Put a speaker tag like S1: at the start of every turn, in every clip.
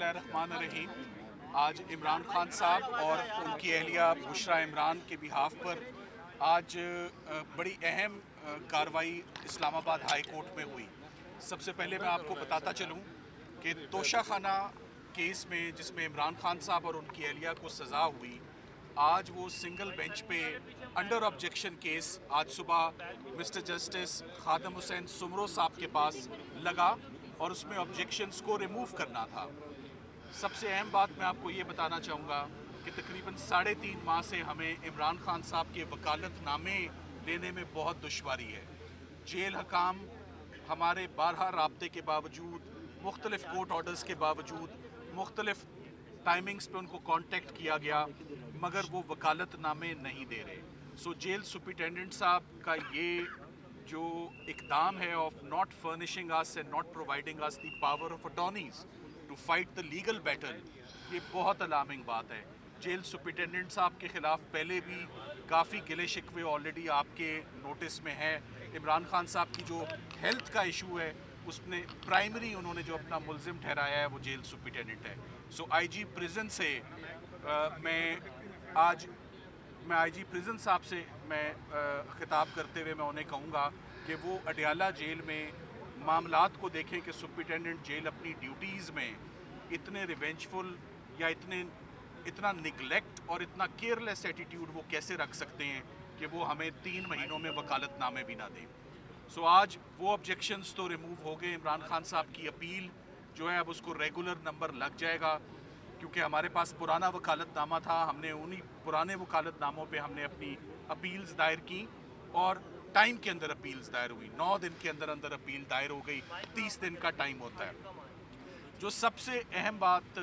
S1: बिस्मिल्लाहिर्रहमानिर्रहीम। आज इमरान खान साहब और उनकी अहलिया बुशरा इमरान के बिहाफ पर आज बड़ी अहम कार्रवाई इस्लामाबाद हाई कोर्ट में हुई। सबसे पहले मैं आपको बताता चलूं कि तोशाखाना केस में जिसमें इमरान खान साहब और उनकी अहलिया को सज़ा हुई, आज वो सिंगल बेंच पे अंडर ऑब्जेक्शन केस आज सुबह मिस्टर जस्टिस खादम हुसैन सुमरो साहब के पास लगा और उसमें ऑब्जेक्शंस को रिमूव करना था। सबसे अहम बात मैं आपको ये बताना चाहूँगा कि तकरीबन 3.5 माह से हमें इमरान खान साहब के वकालतनामे लेने में बहुत दुश्वारी है। जेल हकाम हमारे 12 राब्ते के बावजूद, मुख्तलिफ कोर्ट ऑर्डर्स के बावजूद, मुख्तलिफ टाइमिंग्स पे उनको कांटेक्ट किया गया, मगर वो वकालतनामे नहीं दे रहे। सो जेल सुपरिटेंडेंट साहब का ये जो इकदाम है of not furnishing us and not providing us the power of attorneys to fight the legal battle, ये बहुत अलार्मिंग बात है। जेल सुपरिटेंडेंट साहब के ख़िलाफ़ पहले भी काफ़ी गिले शिकवे ऑलरेडी आपके नोटिस में है। इमरान खान साहब की जो हेल्थ का इशू है उसने प्राइमरी उन्होंने जो अपना मुलजिम ठहराया है वो जेल सुपरिटेंडेंट है। सो आईजी प्रिजन से मैं आईजी प्रिजन साहब से खिताब करते हुए मैं उन्हें कहूँगा कि वो अडियाला जेल में मामलात को देखें कि सुपरिटेंडेंट जेल अपनी ड्यूटीज़ में इतने रिवेंजफुल या इतना निगलेक्ट और इतना केयरलेस एटीट्यूड वो कैसे रख सकते हैं कि वो हमें 3 महीनों में वकालतनामे भी ना दें। सो आज वो ऑब्जेक्शंस तो रिमूव हो गए। इमरान खान साहब की अपील जो है अब उसको रेगुलर नंबर लग जाएगा, क्योंकि हमारे पास पुराना वकालतनामा था। हमने उन्हीं पुराने वकालतनामों पे हमने अपनी अपील्स दायर की और टाइम के अंदर अपील्स दायर हुई। 9 दिन के अंदर अंदर अपील दायर हो गई। 30 दिन का टाइम होता है। जो सबसे अहम बात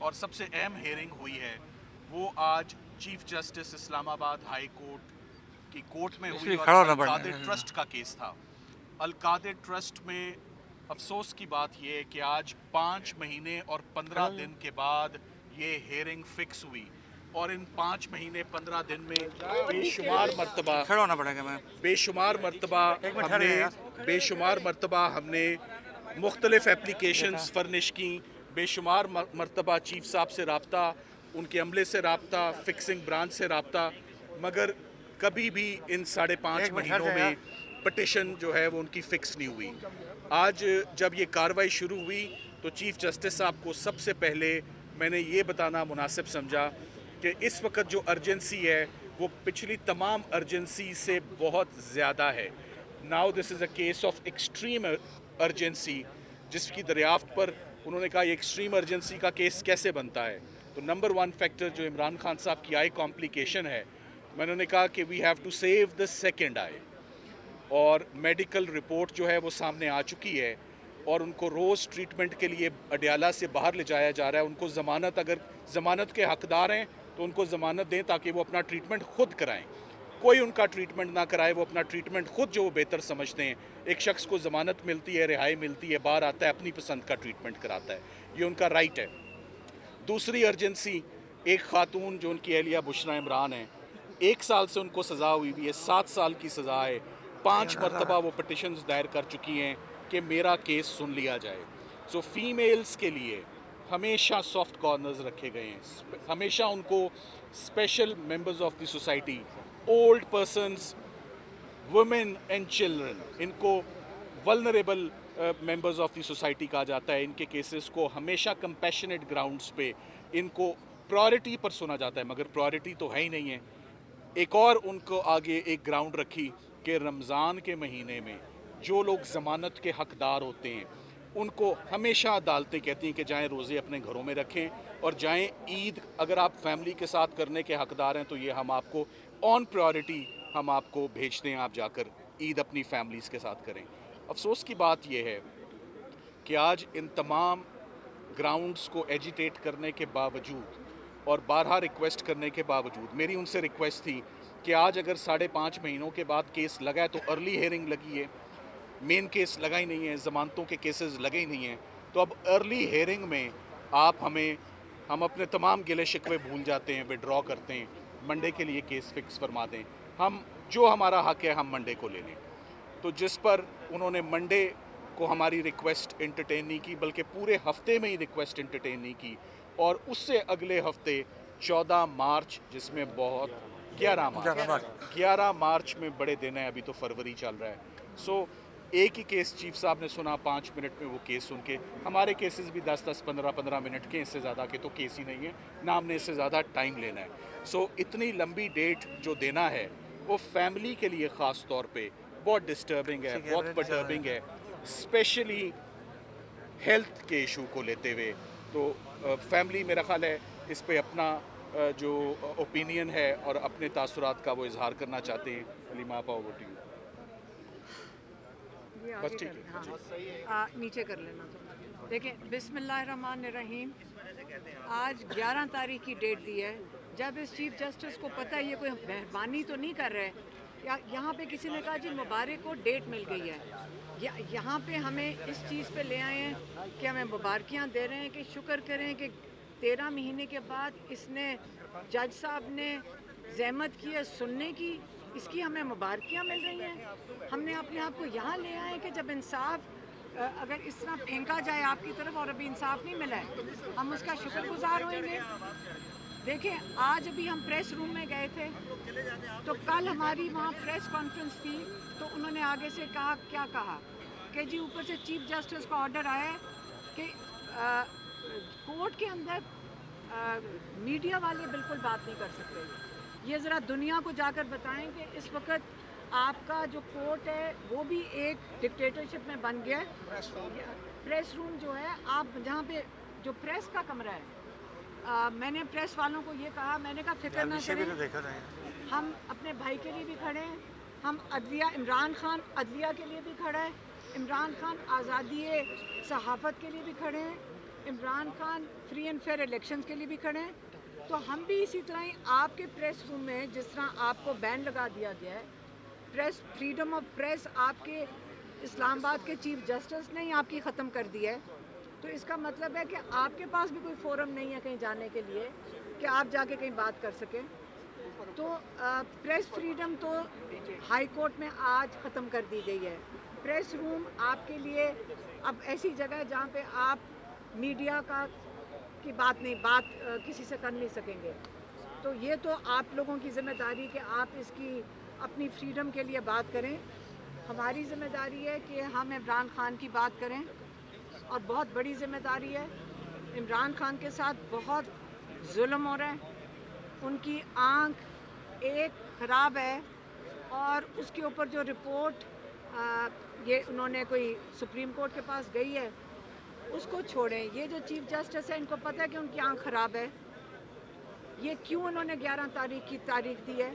S1: और सबसे अहम हेयरिंग हुई है वो आज chief justice Islamabad high court की कोर्ट में हुई और अल-कादिर ट्रस्ट का केस था। अल-कादिर ट्रस्ट में अफसोस की बात यह है कि आज 5 महीने और 15 दिन के बाद ये हेयरिंग फिक्स हुई और इन 5 महीने 15 दिन में बेशुमार मरतबा हमने मुख्तलिफ एप्लीकेशंस फर्निश की, बेशुमार मरतबा चीफ साहब से रब्ता, उनके अमले से रब्ता, फिक्सिंग ब्रांच से रब्ता, मगर कभी भी इन 5.5 महीनों में पटिशन जो है वो उनकी फ़िक्स नहीं हुई। आज जब ये कार्रवाई शुरू हुई तो चीफ जस्टिस साहब को सबसे पहले मैंने ये बताना मुनासिब समझा कि इस वक्त जो अर्जेंसी है वो पिछली तमाम अर्जेंसी से बहुत ज़्यादा है। Now this is a case of extreme urgency, जिसकी दरियाफ्त पर उन्होंने कहा ये एक्सट्रीम अर्जेंसी का केस कैसे बनता है। तो नंबर 1 फैक्टर जो इमरान खान साहब की आई कॉम्प्लिकेशन है, मैंने कहा कि we have to save the second eye, और मेडिकल रिपोर्ट जो है वो सामने आ चुकी है और उनको रोज़ ट्रीटमेंट के लिए अडियाला से बाहर ले जाया जा रहा है। उनको ज़मानत, अगर ज़मानत के हकदार हैं तो उनको ज़मानत दें ताकि वो अपना ट्रीटमेंट खुद कराएं। कोई उनका ट्रीटमेंट ना कराए, वो अपना ट्रीटमेंट खुद जो वो बेहतर समझते हैं। एक शख्स को ज़मानत मिलती है, रिहाई मिलती है, बाहर आता है, अपनी पसंद का ट्रीटमेंट कराता है, ये उनका राइट है। दूसरी अर्जेंसी, एक खातून जो उनकी अहलिया बुशरा इमरान है, 1 साल से उनको सज़ा हुई हुई है, 7 साल की सज़ा है। 5 मरतबा वो पटिशन्स दायर कर चुकी हैं कि मेरा केस सुन लिया जाए। सो फीमेल्स के लिए हमेशा सॉफ्ट कॉर्नर्स रखे गए हैं, हमेशा उनको special members of the society, old persons, women and children, इनको vulnerable members of the society कहा जाता है। इनके केसेस को हमेशा कंपैशनेट ग्राउंड्स पे इनको प्रायोरिटी पर सुना जाता है, मगर प्रायोरिटी तो है ही नहीं है। एक और उनको आगे एक ग्राउंड रखी कि रमज़ान के महीने में जो लोग ज़मानत के हकदार होते हैं उनको हमेशा अदालतें कहती हैं कि जाएं रोज़े अपने घरों में रखें और जाएं ईद अगर आप फैमिली के साथ करने के हकदार हैं तो ये हम आपको ऑन प्रायोरिटी हम आपको भेजते हैं, आप जाकर ईद अपनी फैमिलीज़ के साथ करें। अफसोस की बात यह है कि आज इन तमाम ग्राउंड्स को एजिटेट करने के बावजूद और 12 रिक्वेस्ट करने के बावजूद मेरी उनसे रिक्वेस्ट थी कि आज अगर 5.5 महीनों के बाद केस लगा है तो अर्ली हेयरिंग लगी है, मेन केस लगा ही नहीं है, ज़मानतों के केसेस लगे ही नहीं हैं, तो अब अर्ली हेयरिंग में हम अपने तमाम गिले शिकवे भूल जाते हैं, विड्रॉ करते हैं, मंडे के लिए केस फिक्स फरमा दें, हम जो हमारा हक है हम मंडे को ले लें। तो जिस पर उन्होंने मंडे کو ہماری ریکویسٹ انٹرٹین نہیں کی، بلکہ پورے ہفتے میں ہی ریکویسٹ انٹرٹین نہیں کی، اور اس سے اگلے ہفتے 14 مارچ، جس میں بہت 11 مارچ میں بڑے دن ہیں، ابھی تو فروری چل رہا ہے، سو ایک ہی کیس چیف صاحب نے سنا، 5 منٹ میں وہ کیس سن کے، ہمارے کیسز بھی 10-10 15-15 منٹ کے، اس سے زیادہ کے تو کیس ہی نہیں ہے، نہ ہم نے اس سے زیادہ ٹائم لینا ہے. سو اتنی لمبی ڈیٹ جو دینا ہے وہ فیملی کے لیے خاص طور پہ بہت ڈسٹربنگ ہے، بہت پرٹربنگ ہے، اسپیشلی ہیلتھ کے ایشو کو لیتے ہوئے. تو فیملی میرا خیال ہے اس پہ اپنا جو اوپینین ہے اور اپنے تاثرات کا وہ اظہار کرنا چاہتے ہیں. علیمہ آپ اوور ٹو یو. بس ٹھیک ہے،
S2: ہاں نیچے کر لینا. تو دیکھیں، بسم اللہ الرحمن الرحیم. آج 11 تاریخ کی ڈیٹ دی ہے. جب اس چیف جسٹس کو پتہ ہے یہ کوئی مہربانی تو نہیں کر رہے، یہاں پہ کسی نے کہا جی مبارک کو ڈیٹ مل گئی ہے، یہاں پہ ہمیں اس چیز پہ لے آئے ہیں کہ ہمیں مبارکیاں دے رہے ہیں کہ شکر کریں کہ 13 مہینے کے بعد اس نے جج صاحب نے زحمت کی ہے سننے کی، اس کی ہمیں مبارکیاں مل رہی ہیں. ہم نے اپنے آپ کو یہاں لے آئے کہ جب انصاف اگر اس طرح پھینکا جائے آپ کی طرف اور ابھی انصاف نہیں ملا ہے، ہم اس کا شکر گزار ہوئیں گے. دیکھیں، آج ابھی ہم پریس روم میں گئے تھے تو کل ہماری وہاں پریس کانفرنس تھی، تو انہوں نے آگے سے کہا، کیا کہا کہ جی اوپر سے چیف جسٹس کا آرڈر آیا ہے کہ کورٹ کے اندر میڈیا والے بالکل بات نہیں کر سکتے. یہ ذرا دنیا کو جا کر بتائیں کہ اس وقت آپ کا جو کورٹ ہے وہ بھی ایک ڈکٹیٹرشپ میں بن گیا ہے. پریس روم جو ہے، آپ جہاں پہ جو پریس کا کمرہ ہے، میں نے پریس والوں کو یہ کہا، میں نے کہا فکر نہ کریں، ہم اپنے بھائی کے لیے بھی کھڑے ہیں، ہم عدلیہ، عمران خان عدلیہ کے لیے بھی کھڑا ہے، عمران خان آزادی صحافت کے لیے بھی کھڑے ہیں، Imran Khan free and fair elections کے لیے بھی کھڑے ہیں. تو ہم بھی اسی طرح ہی آپ کے پریس روم میں جس طرح آپ کو بین لگا دیا گیا ہے، پریس فریڈم آف پریس آپ کے اسلام آباد کے چیف جسٹس نے ہی آپ کی ختم کر دی ہے. تو اس کا مطلب ہے کہ آپ کے پاس بھی کوئی فورم نہیں ہے کہیں جانے کے لیے کہ آپ جا کے کہیں بات کر سکیں. تو پریس فریڈم تو ہائی کورٹ میں آج ختم کر دی گئی ہے. پریس روم آپ کے لیے اب ایسی جگہ ہے جہاں پہ آپ میڈیا کی بات کسی سے کر نہیں سکیں گے. تو یہ تو آپ لوگوں کی ذمہ داری کہ آپ اس کی اپنی فریڈم کے لیے بات کریں. ہماری ذمہ داری ہے کہ ہم عمران خان کی بات کریں، اور بہت بڑی ذمہ داری ہے. عمران خان کے ساتھ بہت ظلم ہو رہا ہے، ان کی آنکھ ایک خراب ہے، اور اس کے اوپر جو رپورٹ یہ انہوں نے کوئی سپریم کورٹ کے پاس گئی ہے، اس کو چھوڑیں. یہ جو چیف جسٹس ہے، ان کو پتہ ہے کہ ان کی آنکھ خراب ہے، یہ کیوں انہوں نے 11 تاریخ کی تاریخ دی ہے،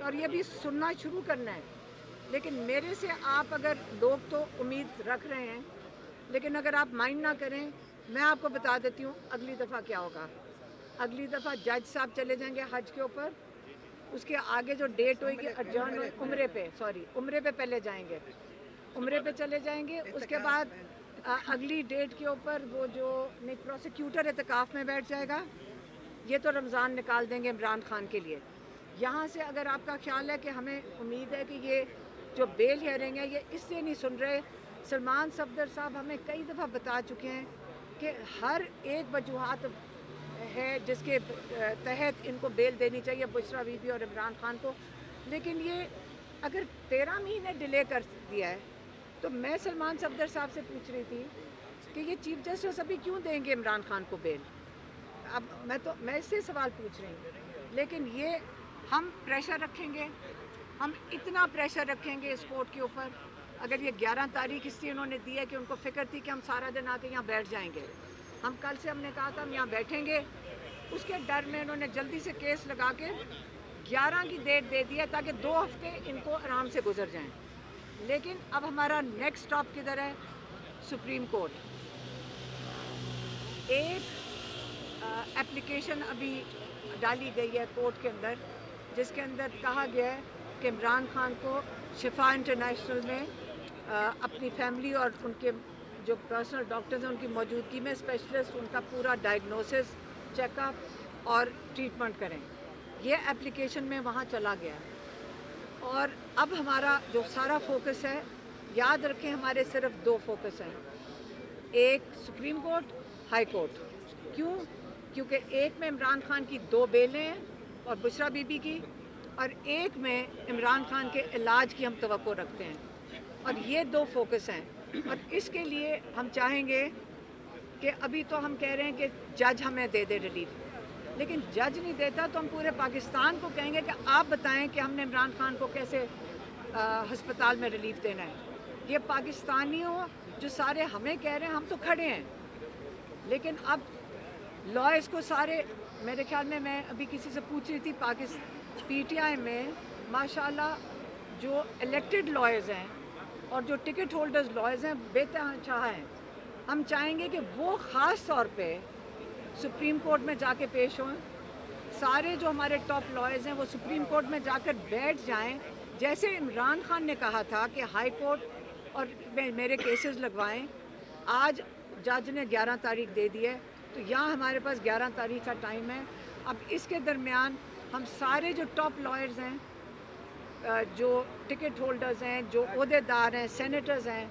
S2: اور یہ بھی سننا شروع کرنا ہے. لیکن میرے سے آپ اگر لوگ تو امید رکھ رہے ہیں، لیکن اگر آپ مائنڈ نہ کریں، میں آپ کو بتا دیتی ہوں اگلی دفعہ کیا ہوگا. اگلی دفعہ جج صاحب چلے جائیں گے حج کے اوپر، اس کے آگے جو ڈیٹ ہوئے گی ادجرن عمرے پہ پہلے جائیں گے، عمرے پہ چلے جائیں گے. اس کے بعد اگلی ڈیٹ کے اوپر وہ جو پروسیکیوٹر اعتکاف میں بیٹھ جائے گا. یہ تو رمضان نکال دیں گے عمران خان کے لیے. یہاں سے اگر آپ کا خیال ہے کہ ہمیں امید ہے کہ یہ جو بیل ہیئرنگ ہے یہ اس سے نہیں سن رہے، سلمان صفدر صاحب ہمیں کئی دفعہ بتا چکے ہیں کہ ہر ایک وجوہات ہے جس کے تحت ان کو بیل دینی چاہیے، بشریٰ بی بی اور عمران خان کو. لیکن یہ اگر 13 مہینے ڈیلے کر دیا ہے، تو میں سلمان صفدر صاحب سے پوچھ رہی تھی کہ یہ چیف جسٹس ابھی کیوں دیں گے عمران خان کو بیل. اب میں اس سے سوال پوچھ رہی ہوں. لیکن یہ ہم پریشر رکھیں گے، ہم اتنا پریشر رکھیں گے اس کورٹ کے اوپر. اگر یہ 11 تاریخ اس لیے انہوں نے دی ہے کہ ان کو فکر تھی کہ ہم سارا دن آ کے یہاں بیٹھ جائیں گے. ہم کل سے ہم نے کہا تھا ہم یہاں بیٹھیں گے، اس کے ڈر میں انہوں نے جلدی سے کیس لگا کے 11 کی ڈیٹ دے دی ہے تاکہ 2 ہفتے ان کو آرام سے گزر جائیں. لیکن اب ہمارا نیکسٹ اسٹاپ کدھر ہے؟ Supreme court. ایک اپلیکیشن ابھی ڈالی گئی ہے کورٹ کے اندر، جس کے اندر کہا گیا ہے کہ عمران خان کو شفا انٹرنیشنل میں اپنی فیملی اور ان کے جو پرسنل ڈاکٹرز ہیں ان کی موجودگی میں اسپیشلسٹ ان کا پورا ڈائگنوسس، چیک اپ اور ٹریٹمنٹ کریں. یہ اپلیکیشن میں وہاں چلا گیا ہے. اور اب ہمارا جو سارا فوکس ہے याद रखें हमारे सिर्फ 2 फोकस हैं, एक सुप्रीम कोर्ट, हाई कोर्ट। क्यों? क्योंकि एक में इमरान खान की 2 बेलें हैं और बुशरा बीबी की, और एक में इमरान खान के इलाज की हम तवक्को रखते हैं, और ये 2 फोकस हैं। और इसके लिए हम चाहेंगे कि अभी तो हम कह रहे हैं कि जज हमें दे दे रिलीफ, लेकिन जज नहीं देता तो हम पूरे पाकिस्तान को कहेंगे कि आप बताएं कि हमने इमरान खान को कैसे हस्पताल में रिलीफ देना है। ये पाकिस्तानियों जो सारे हमें कह रहे हैं, हम तो खड़े हैं, लेकिन अब लॉयर्स को सारे, मेरे ख्याल में मैं अभी किसी से पूछ रही थी पीटीआई में माशाल्लाह जो इलेक्टेड लॉयर्स हैं और जो टिकट होल्डर्स लॉयर्स हैं बेतहाशा हैं। हम चाहेंगे कि वो ख़ास तौर पे सुप्रीम कोर्ट में जाके पेश हों। सारे जो हमारे टॉप लॉयर्स हैं वो सुप्रीम कोर्ट में जाकर बैठ जाएं, जैसे इमरान खान ने कहा था कि हाई कोर्ट और मेरे केसेस लगवाएं। आज जज ने 11 तारीख दे दी है, तो यहाँ हमारे पास 11 तारीख का टाइम है। अब इसके दरमियान हम सारे जो टॉप लॉयर्स हैं, जो टिकट होल्डर्स हैं, जो ओहदेदार हैं, सेनेटर्स हैं,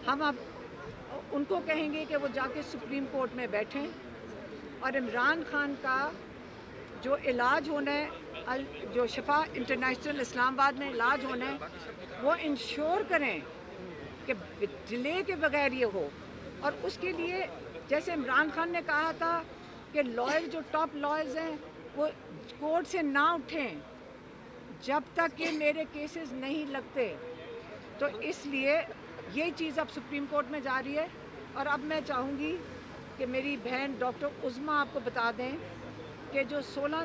S2: हम अब उनको कहेंगे कि वो जाके सुप्रीम कोर्ट में बैठें और इमरान खान का जो इलाज होना है, जो शिफा इंटरनेशनल इस्लामाबाद में इलाज होना है, वो इंश्योर करें कि डिले के बगैर ये हो। और उसके लिए जैसे इमरान खान ने कहा था कि लॉयर जो टॉप लॉयर्स हैं वो कोर्ट से ना उठें जब तक कि मेरे केसेस नहीं लगते। तो इसलिए ये चीज़ अब सुप्रीम कोर्ट में जा रही है। और अब मैं चाहूँगी कि मेरी बहन डॉक्टर उज़मा आपको बता दें कि जो 16